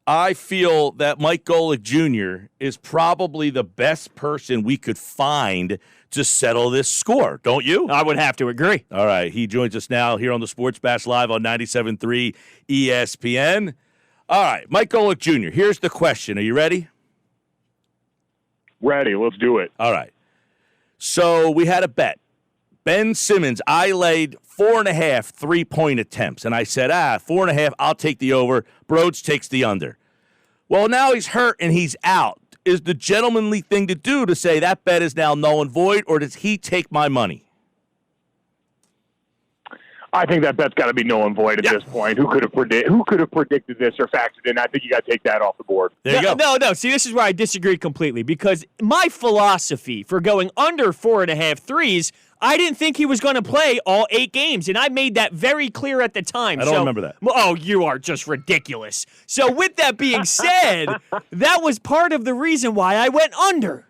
I feel that Mike Golic Jr. is probably the best person we could find to settle this score. Don't you? I would have to agree. All right. He joins us now here on the Sports Bash Live on 97.3 ESPN. All right. Mike Golic Jr., here's the question. Are you ready? Ready. Let's do it. All right. So we had a bet. Ben Simmons, I laid 4.5 3-point attempts. And I said, 4.5, I'll take the over. Brodes takes the under. Well, now he's hurt and he's out. Is the gentlemanly thing to do to say that bet is now null and void, or does he take my money? I think that bet's got to be null and void at this point. Who could have predicted this or factored in? I think you got to take that off the board. There you go. No. See, this is where I disagree completely, because my philosophy for going under 4.5 threes, I didn't think he was going to play all 8 games, and I made that very clear at the time. I don't remember that. Oh, you are just ridiculous. So with that being said, that was part of the reason why I went under.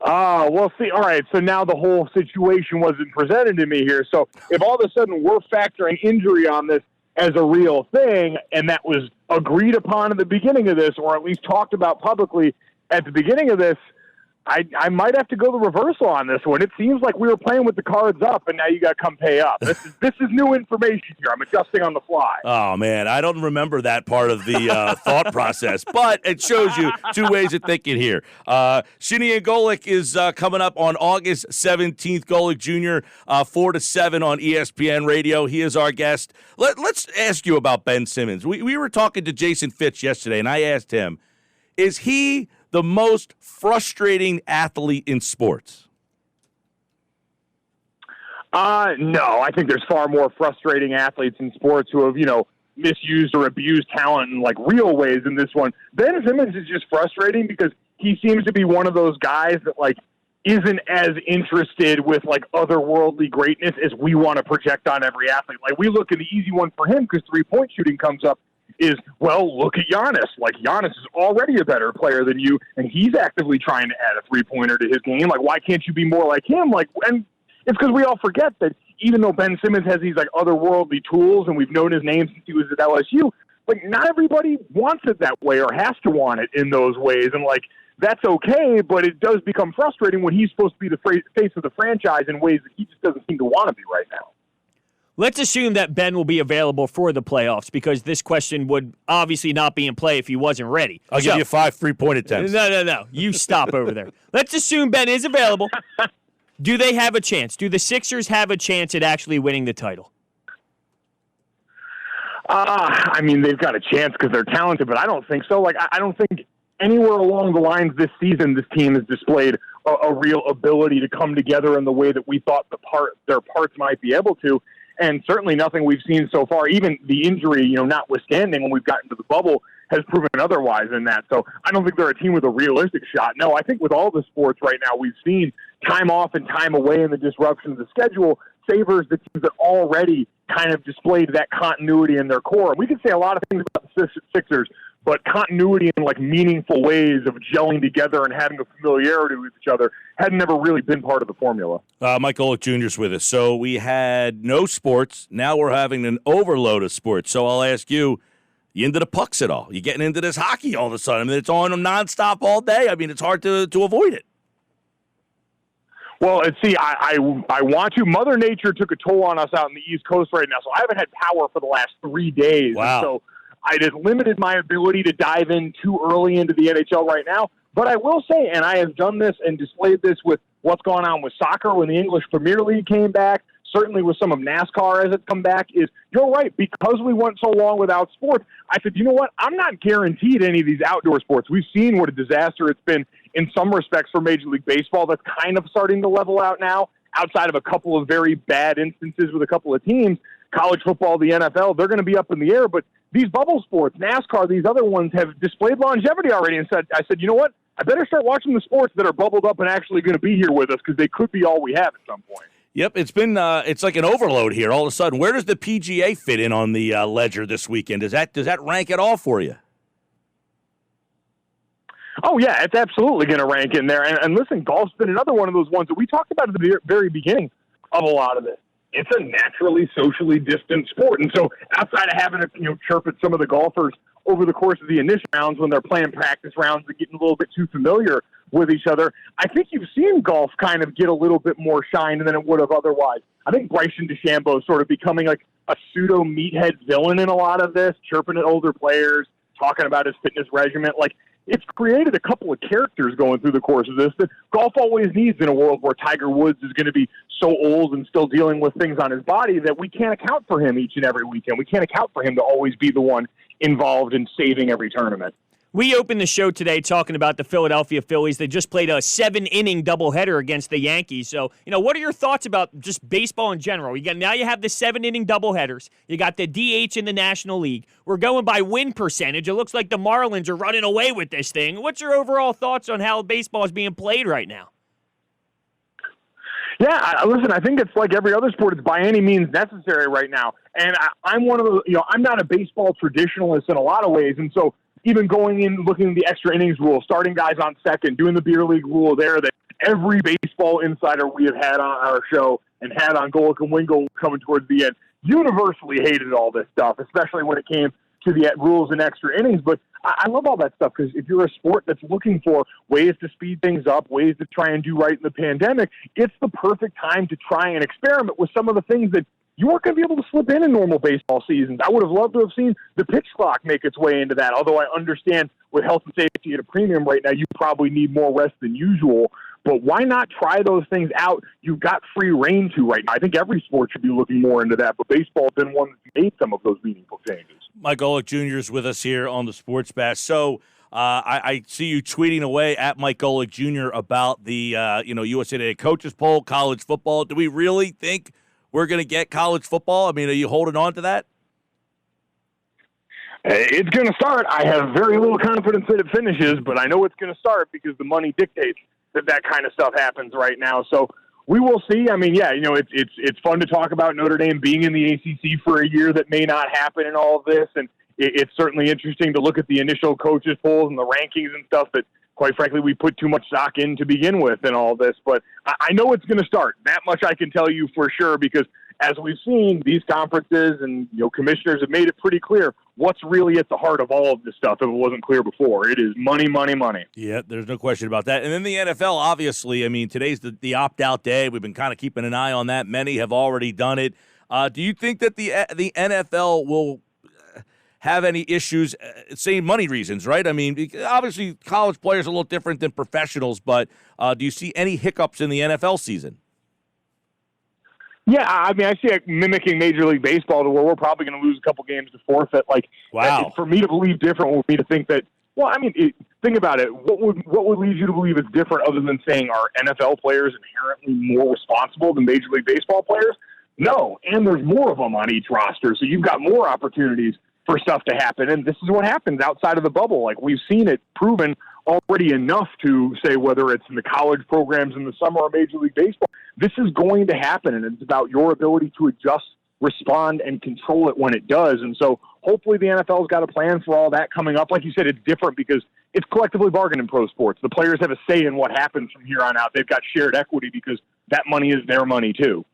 Well, see, all right, so now the whole situation wasn't presented to me here. So if all of a sudden we're factoring injury on this as a real thing, and that was agreed upon at the beginning of this, or at least talked about publicly at the beginning of this, I might have to go the reversal on this one. It seems like we were playing with the cards up, and now you got to come pay up. This is new information here. I'm adjusting on the fly. Oh, man, I don't remember that part of the thought process, but it shows you two ways of thinking here. Shinny and Golic is coming up on August 17th. Golic Jr., 4 to 7 on ESPN Radio. He is our guest. Let's ask you about Ben Simmons. We were talking to Jason Fitch yesterday, and I asked him, is he the most frustrating athlete in sports? No, I think there's far more frustrating athletes in sports who have, misused or abused talent in real ways than this one. Ben Simmons is just frustrating because he seems to be one of those guys that isn't as interested with otherworldly greatness as we want to project on every athlete. We look at the easy one for him because 3-point shooting comes up. Is, well, look at Giannis. Giannis is already a better player than you, and he's actively trying to add a 3-pointer to his game. Why can't you be more like him? And it's because we all forget that even though Ben Simmons has these otherworldly tools, and we've known his name since he was at LSU, not everybody wants it that way or has to want it in those ways. And that's okay, but it does become frustrating when he's supposed to be the face of the franchise in ways that he just doesn't seem to want to be right now. Let's assume that Ben will be available for the playoffs, because this question would obviously not be in play if he wasn't ready. I'll give you 5 3-point attempts. No. You stop over there. Let's assume Ben is available. Do they have a chance? Do the Sixers have a chance at actually winning the title? They've got a chance because they're talented, but I don't think so. I don't think anywhere along the lines this season this team has displayed a real ability to come together in the way that we thought their parts might be able to. And certainly nothing we've seen so far, even the injury, notwithstanding when we've gotten to the bubble, has proven otherwise in that. So I don't think they're a team with a realistic shot. No, I think with all the sports right now, we've seen time off and time away in the disruption of the schedule favors the teams that already kind of displayed that continuity in their core. And we can say a lot of things about the Sixers, but continuity in meaningful ways of gelling together and having a familiarity with each other had never really been part of the formula. Mike Golic Jr. is with us. So we had no sports. Now we're having an overload of sports. So I'll ask you into the pucks at all? You getting into this hockey all of a sudden? It's on nonstop all day. It's hard to avoid it. Well, see, I want to. Mother Nature took a toll on us out in the East Coast right now, so I haven't had power for the last 3 days. Wow. So it has limited my ability to dive in too early into the NHL right now. But I will say, and I have done this and displayed this with what's going on with soccer when the English Premier League came back, certainly with some of NASCAR as it's come back, is you're right, because we went so long without sports, I said, you know what, I'm not guaranteed any of these outdoor sports. We've seen what a disaster it's been in some respects for Major League Baseball. That's kind of starting to level out now, outside of a couple of very bad instances with a couple of teams. College football, the NFL, they're going to be up in the air, but these bubble sports, NASCAR, these other ones have displayed longevity already. And I said, you know what? I better start watching the sports that are bubbled up and actually going to be here with us, because they could be all we have at some point. Yep, it's been it's like an overload here all of a sudden. Where does the PGA fit in on the ledger this weekend? Does that rank at all for you? Oh, yeah, it's absolutely going to rank in there. And listen, golf's been another one of those ones that we talked about at the very beginning of a lot of this. It's a naturally socially distant sport. And so outside of having to chirp at some of the golfers over the course of the initial rounds when they're playing practice rounds and getting a little bit too familiar with each other. I think you've seen golf kind of get a little bit more shine than it would have otherwise. I think Bryson DeChambeau is sort of becoming like a pseudo meathead villain in a lot of this, chirping at older players, talking about his fitness regimen. Like, it's created a couple of characters going through the course of this that golf always needs in a world where Tiger Woods is going to be so old and still dealing with things on his body that we can't account for him each and every weekend. We can't account for him to always be the one involved in saving every tournament. We opened the show today talking about the Philadelphia Phillies. They just played a 7-inning doubleheader against the Yankees. So, what are your thoughts about just baseball in general? Now you have the 7-inning doubleheaders. You got the DH in the National League. We're going by win percentage. It looks like the Marlins are running away with this thing. What's your overall thoughts on how baseball is being played right now? Yeah, listen, I think it's like every other sport. It's by any means necessary right now. And I'm one of the, I'm not a baseball traditionalist in a lot of ways. And so even going in, looking at the extra innings rule, starting guys on second, doing the beer league rule there that every baseball insider we have had on our show and had on Golic and Wingo coming towards the end universally hated all this stuff, especially when it came to the rules and extra innings. But I love all that stuff because if you're a sport that's looking for ways to speed things up, ways to try and do right in the pandemic, it's the perfect time to try and experiment with some of the things that you weren't going to be able to slip in normal baseball seasons. I would have loved to have seen the pitch clock make its way into that, although I understand with health and safety at a premium right now, you probably need more rest than usual. But why not try those things out? You've got free reign to right now. I think every sport should be looking more into that, but baseball has been one that made some of those meaningful changes. Mike Golic Jr. is with us here on the Sports Bash. So I see you tweeting away at Mike Golic Jr. about the USA Today coaches poll, college football. Do we really think we're going to get college football? I mean, are you holding on to that? It's going to start. I have very little confidence that it finishes, but I know it's going to start because the money dictates that kind of stuff happens right now. So we will see. I mean, yeah, it's fun to talk about Notre Dame being in the ACC for a year that may not happen in all of this, and it's certainly interesting to look at the initial coaches polls and the rankings and stuff that, quite frankly, we put too much stock in to begin with and all this. But I know it's going to start. That much I can tell you for sure because, as we've seen, these conferences and commissioners have made it pretty clear what's really at the heart of all of this stuff if it wasn't clear before. It is money, money, money. Yeah, there's no question about that. And then the NFL, obviously, I mean, today's the opt-out day. We've been kind of keeping an eye on that. Many have already done it. Do you think that the NFL will have any issues, same money reasons, right? I mean, obviously college players are a little different than professionals, but do you see any hiccups in the NFL season? Yeah, I mean, I see it mimicking Major League Baseball to where we're probably going to lose a couple games to forfeit. Like, wow. For me to believe different would be to think that, well, I mean, think about it. What would lead you to believe it's different other than saying are NFL players inherently more responsible than Major League Baseball players? No, and there's more of them on each roster, so you've got more opportunities for stuff to happen, and this is what happens outside of the bubble. Like, we've seen it proven already enough to say whether it's in the college programs in the summer or Major League Baseball, this is going to happen, and it's about your ability to adjust, respond, and control it when it does. And so hopefully the NFL's got a plan for all that coming up. Like you said, it's different because it's collectively bargained in pro sports. The players have a say in what happens from here on out. They've got shared equity because that money is their money too.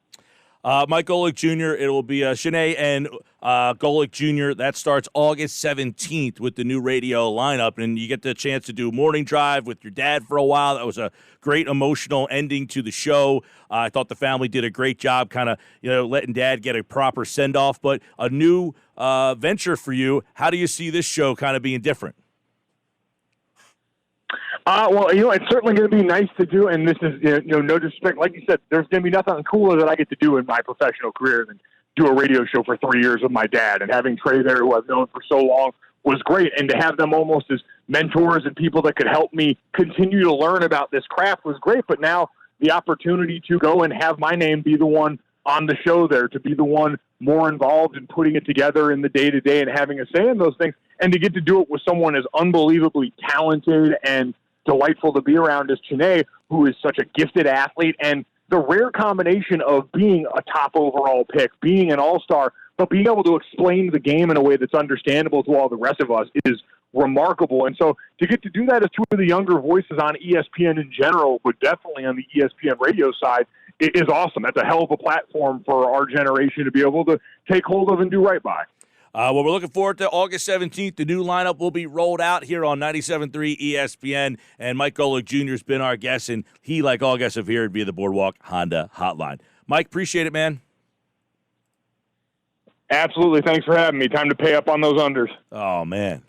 Mike Golic Jr., it will be Shanae and Golic Jr. That starts August 17th with the new radio lineup, and you get the chance to do morning drive with your dad for a while. That was a great emotional ending to the show. I thought the family did a great job kind of letting dad get a proper send-off, but a new venture for you. How do you see this show kind of being different? Well, it's certainly going to be nice to do, and this is, no disrespect. Like you said, there's going to be nothing cooler that I get to do in my professional career than do a radio show for 3 years with my dad. And having Trey there, who I've known for so long, was great. And to have them almost as mentors and people that could help me continue to learn about this craft was great. But now the opportunity to go and have my name be the one on the show there, to be the one more involved in putting it together in the day-to-day and having a say in those things, and to get to do it with someone as unbelievably talented and delightful to be around as Chene, who is such a gifted athlete, and the rare combination of being a top overall pick, being an all-star, but being able to explain the game in a way that's understandable to all the rest of us is remarkable. And so to get to do that as two of the younger voices on ESPN in general, but definitely on the ESPN radio side, it is awesome. That's a hell of a platform for our generation to be able to take hold of and do right by. Well, we're looking forward to August 17th. The new lineup will be rolled out here on 97.3 ESPN, and Mike Golic Jr. has been our guest, and he, like all guests, have here via the Boardwalk Honda Hotline. Mike, appreciate it, man. Absolutely. Thanks for having me. Time to pay up on those unders. Oh, man.